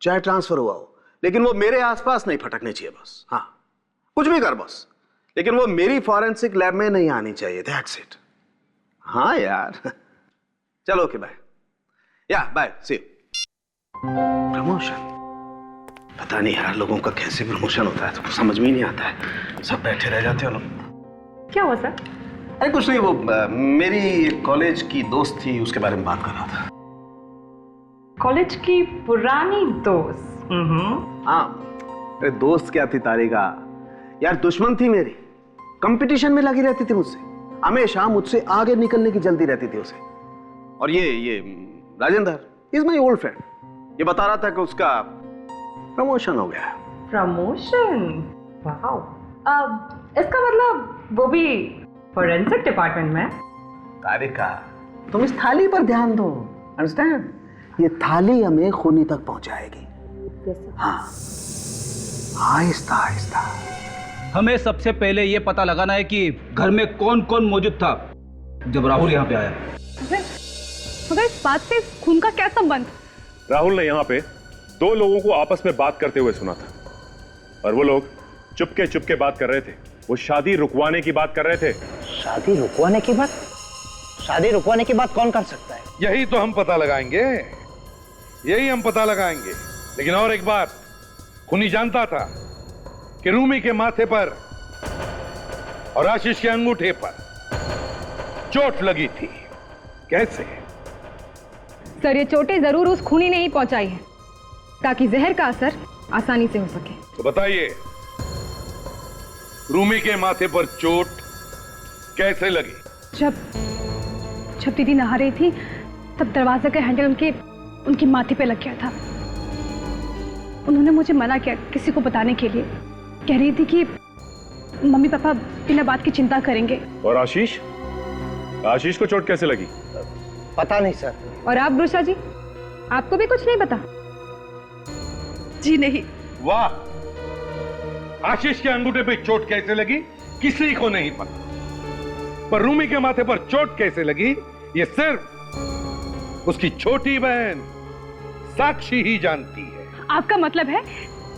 चाहे ट्रांसफर हुआ हो, लेकिन वो मेरे आसपास नहीं फटकने चाहिए बस। हाँ, कुछ भी कर बॉस, लेकिन वो मेरी फॉरेंसिक लैब में नहीं आनी चाहिए। That's it. हाँ यार, चलो ओके बाय। या बाय, सी यू। प्रमोशन? पता नहीं यार लोगों का कैसे प्रमोशन होता है, तो समझ में ही नहीं आता है। सब बैठे रह जाते हो लोग। क्या हुआ सर? अरे कुछ नहीं, वो मेरी कॉलेज की दोस्त थी, उसके बारे में बात कर रहा था। कॉलेज की पुरानी दोस्त? हाँ, अरे दोस्त क्या थी तारिका यार, दुश्मन थी मेरी। कंपटीशन में लगी रहती थी मुझसे, हमेशा मुझसे आगे निकलने की जल्दी रहती थी उसे। और ये Rajendra is my old friend, ये बता रहा था कि उसका प्रमोशन हो गया। प्रमोशन? वाओ। अब इसका मतलब वो भी फॉरेंसिक डिपार्टमेंट में? तारिका, तुम इस थाली पर ध्यान दो। अंडरस्टैंड? ये थाली हमें खूनी तक पहुंचाएगी। हाँ, आहिस्ता आहिस्ता। हमें सबसे पहले ये पता लगाना है कि घर में कौन कौन मौजूद था जब राहुल यहाँ पे आया। मगर इस बात से खून का क्या संबंध? राहुल ने यहाँ पे दो लोगों को आपस में बात करते हुए सुना था, और वो लोग चुपके चुपके बात कर रहे थे। वो शादी रुकवाने की बात कर रहे थे। शादी रुकवाने की बात? शादी रुकवाने की बात कौन कर सकता है? यही तो हम पता लगाएंगे, यही हम पता लगाएंगे। लेकिन और एक बात, खूनी जानता था कि रूमी के माथे पर और आशीष के अंगूठे पर चोट लगी थी। कैसे? सर, ये चोटें जरूर उस खूनी ने ही पहुंचाई है ताकि जहर का असर आसानी से हो सके। तो बताइए, रूमी के माथे पर चोट कैसे लगी? जब दीदी नहा रही थी तब दरवाजे का हैंडल उनकी माथे पे लग गया था। उन्होंने मुझे मना किया किसी को बताने के लिए। कह रही थी कि मम्मी पापा बिना बात की चिंता करेंगे। और आशीष को चोट कैसे लगी? पता नहीं सर। और आप गुरुशा जी, आपको भी कुछ नहीं पता? जी नहीं। वाह, आशीष के अंगूठे पे चोट कैसे लगी किसी को नहीं पता, पर रूमी के माथे पर चोट कैसे लगी ये सिर्फ उसकी छोटी बहन साक्षी ही जानती है। आपका मतलब है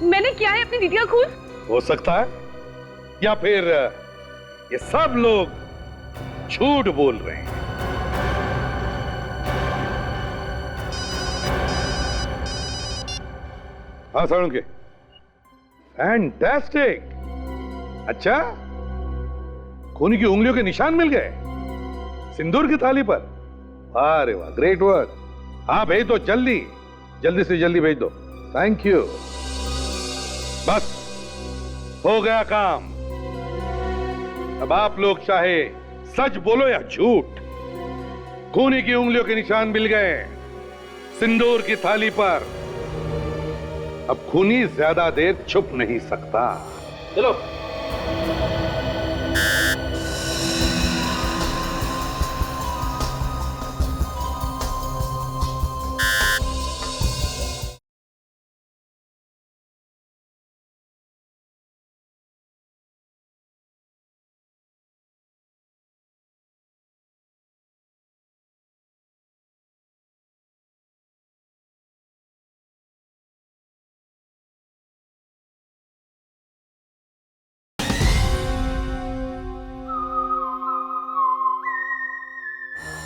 मैंने किया है अपनी दीदी का खून? हो सकता है, या फिर ये सब लोग झूठ बोल रहे हैं। हाँ सड़ों फैंटास्टिक। अच्छा, खूनी की उंगलियों के निशान मिल गए सिंदूर की थाली पर। अरे वाह, ग्रेट वर्क। हाँ भेज दो, जल्दी से जल्दी भेज दो। Thank you. बस हो गया काम। अब आप लोग चाहे सच बोलो या झूठ, खूनी की उंगलियों के निशान मिल गए सिंदूर की थाली पर। अब खूनी ज्यादा देर छुप नहीं सकता। चलो।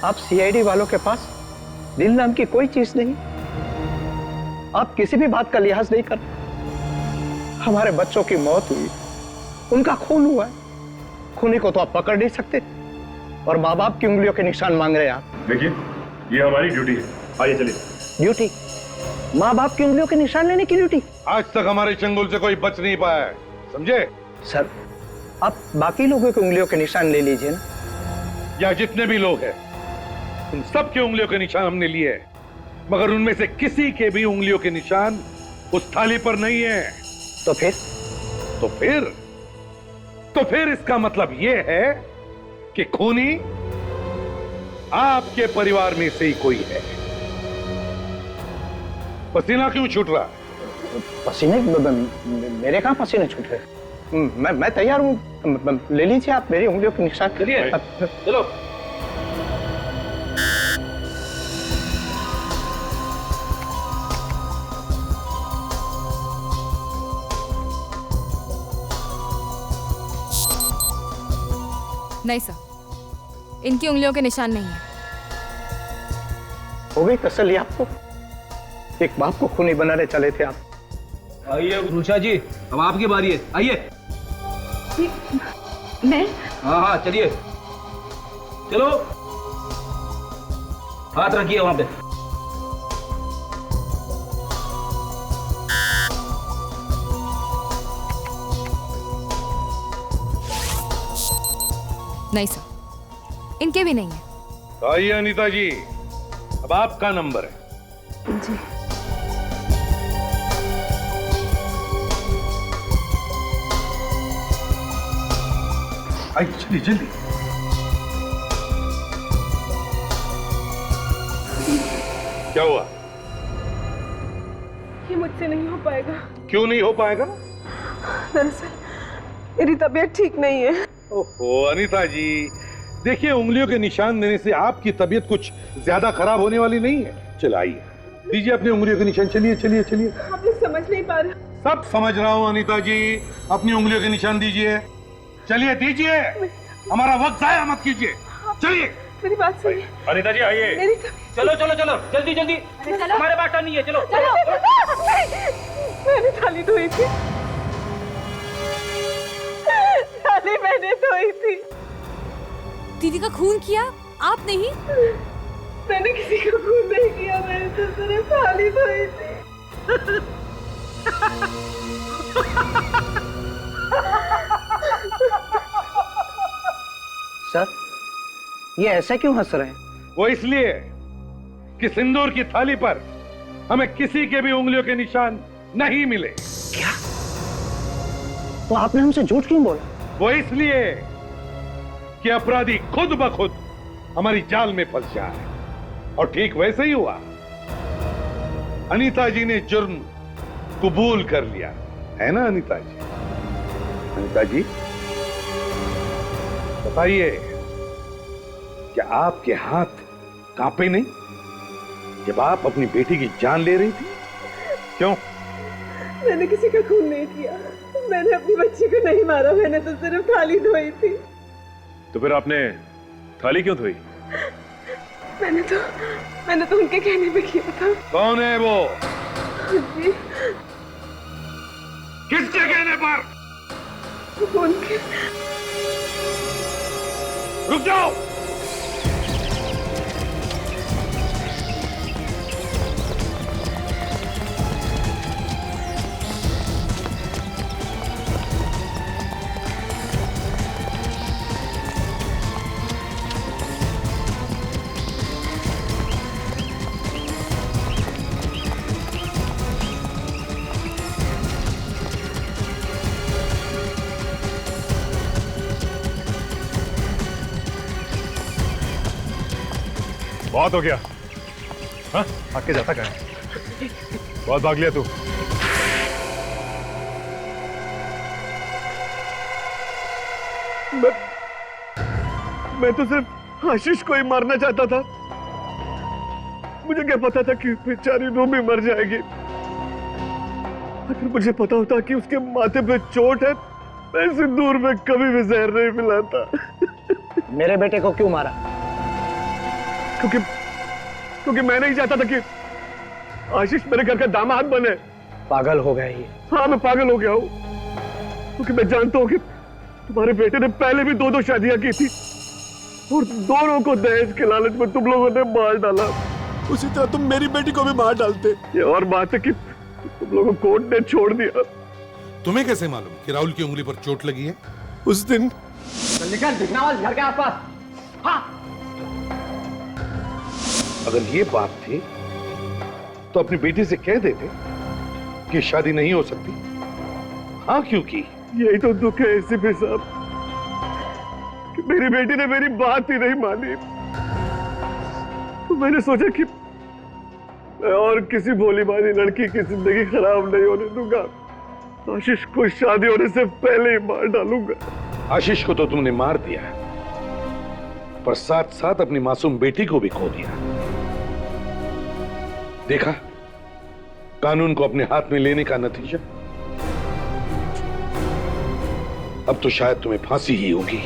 आप सीआईडी वालों के पास दिल नाम की कोई चीज नहीं, आप किसी भी बात का लिहाज नहीं कर। हमारे बच्चों की मौत हुई, उनका खून हुआ है, खूनी को तो आप पकड़ नहीं सकते और माँ बाप की उंगलियों के निशान मांग रहे हैं आप। देखिए, ये हमारी ड्यूटी है। आइए चलिए। ड्यूटी? माँ बाप की उंगलियों के निशान लेने की ड्यूटी? आज तक हमारे चंगुल से कोई बच नहीं पाया है, समझे? सर, आप बाकी लोगों की उंगलियों के निशान ले लीजिए ना। या जितने भी लोग हैं, उन सब की उंगलियों के निशान हमने लिए हैं, मगर उनमें से किसी के भी उंगलियों के निशान उस थाली पर नहीं है। तो फिर? तो फिर इसका मतलब यह है कि खूनी आपके परिवार में से ही कोई है। पसीना क्यों छूट रहा है? पसीने? मेरे कहां पसीने छूट रहे? मैं तैयार हूं, ले लीजिए आप मेरी उंगलियों के निशान। चलिए, चलो। नहीं सर, इनकी उंगलियों के निशान नहीं है। हो गई तसल्ली आपको? एक बाप को खूनी बनाने चले थे आप। आइए रुचा जी, अब आपकी बारी है, आइए। मैं? हाँ, चलिए, चलो, हाथ रखिए वहां पे। नहीं सर, इनके भी नहीं है। आइए अनीता जी, अब आपका नंबर है। जी। आइए, चलिए जल्दी। क्या हुआ? ये मुझसे नहीं हो पाएगा। क्यों नहीं हो पाएगा? दरअसल मेरी तबीयत ठीक नहीं है। ओहो अनीता जी, देखिए उंगलियों के निशान देने से आपकी तबीयत कुछ ज्यादा खराब होने वाली नहीं है। चलाइए, दीजिए अपनी उंगलियों के निशान। चलिए चलिए चलिए। आप लोग समझ नहीं पा रहे। सब समझ रहा हूँ अनीता जी, अपनी उंगलियों के निशान दीजिए। चलिए दीजिए, हमारा वक्त जाया मत कीजिए। चलिए, मेरी बात सुनिए। अनीता जी आइए। मेरी चलो चलो चलो, जल्दी जल्दी, हमारे पास टाइम नहीं है। चलो मैंने थाली धोई थी, थाली मैंने धोई थी। दीदी का खून किया आप नहीं? मैंने किसी का खून नहीं किया, मैंने तो सिर्फ थाली धोई थी। सर, ये ऐसा क्यों हंस रहे हैं? वो इसलिए कि सिंदूर की थाली पर हमें किसी के भी उंगलियों के निशान नहीं मिले। क्या? तो आपने हमसे झूठ क्यों बोला? वो इसलिए कि अपराधी खुद ब खुद हमारी जाल में फंस जाए। और ठीक वैसे ही हुआ, अनीता जी ने जुर्म कबूल कर लिया है ना अनीता जी? अनीता जी बताइए, क्या आपके हाथ कांपे नहीं जब आप अपनी बेटी की जान ले रही थी? क्यों? मैंने किसी का खून नहीं किया, मैंने अपनी बच्ची को नहीं मारा, मैंने तो सिर्फ थाली धोई थी। तो फिर आपने थाली क्यों धोई? मैंने तो उनके कहने पे किया था। कौन है वो? जी। किसके कहने पर? उनके। रुक जाओ। बहुत हो गया। हाँ, आके जाता कहाँ है? बहुत भाग लिया तू। मैं तो सिर्फ आशीष को ही मारना चाहता था। मुझे क्या पता था कि बेचारी रूमी मर जाएगी। अगर मुझे पता होता कि उसके माथे पे चोट है, मैं सिंदूर में कभी भी जहर नहीं मिलाता। मेरे बेटे को क्यों मारा? क्योंकि मैं नहीं चाहता था कि आशीष मेरे घर का दामाद बने। पागल हो गए ये। हाँ, मैं पागल हो गया हूँ, क्योंकि मैं जानता हूँ कि तुम्हारे बेटे ने पहले भी 2 शादियां की थी और दोनों को दहेज के लालच में तुम लोगों ने मार डाला। उसी तरह तुम मेरी बेटी को भी मार डालते। ये और बात है कि तुम लोगों को कोर्ट ने छोड़ दिया। तुम्हें कैसे मालूम कि राहुल की उंगली पर चोट लगी है? उस दिन निकल भिकनावाल घर के आसपास। हाँ, अगर ये बात थी तो अपनी बेटी से कह देते कि शादी नहीं हो सकती। हाँ, क्योंकि यही तो दुख है एसीपी साहब कि मेरी बेटी ने मेरी बात ही नहीं मानी। तो मैंने सोचा कि मैं और किसी भोली भाली लड़की की जिंदगी खराब नहीं होने दूंगा। आशीष को शादी होने से पहले ही मार डालूंगा। आशीष को तो तुमने मार दिया, पर साथ साथ अपनी मासूम बेटी को भी खो दिया। देखा कानून को अपने हाथ में लेने का नतीजा। अब तो शायद तुम्हें फांसी ही होगी।